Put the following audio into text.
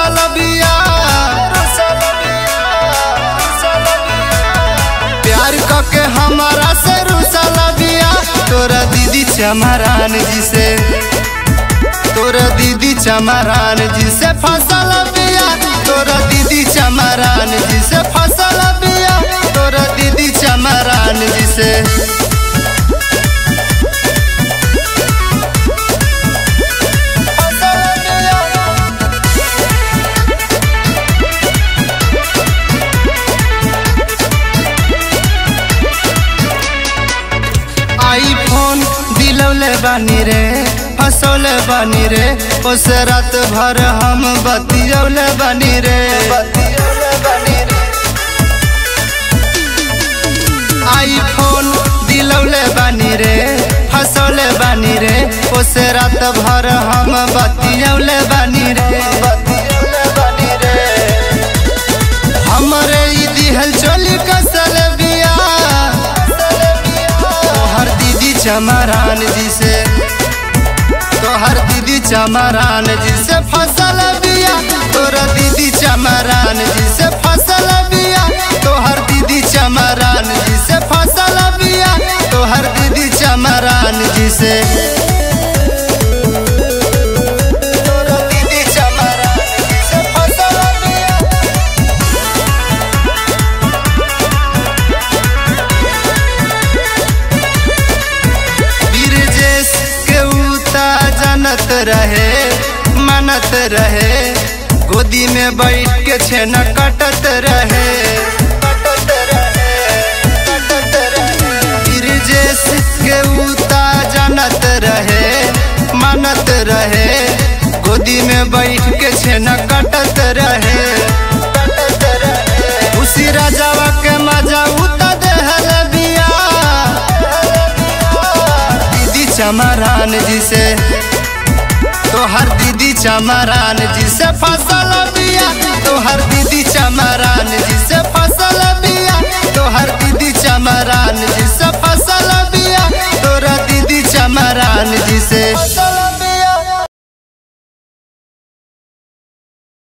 रुसल बिया। प्यार करके हमारा से रुसल बिया। तोरा दीदी चमरान जी से, तोरा दीदी चमरान जी से फसल बिया। तोरा दीदी चमरान जी से फसल बिया। तोरा दीदी चमरान जी से। आईफोन दिलौले बानी रे, फसौले बानी रे। उस रात भर हम बतियौले बानी रे। आईफोन दिलौले बानी रे, फसौले बानी रे। उस रात भर हम बतियौले बानी रे। हमरे ई दिहल चोली कसल बिया। तोहर दीदी चमरान जी से, तोहर दीदी चमरान जी से फसल बिया। तोरा दीदी चमरान जी से फसल बिया। तोहर दीदी चमरान जी से फसल बिया। तोहर दीदी चमरान जी से। तोरा दीदी चमरान जी से फसल बिया। ब्रिजेश के उता जानत रहे, मनत रहे। गोदी में बैठ के छेना कटत रहे। ब्रिजेश के उता जानत रहे, मनत रहे। गोदी में बैठ के छेना कटत रहे। उसी राजावा के मजा उता देहल बिया। दीदी चमरान जी से, तोहर दीदी चमरान जी से फसल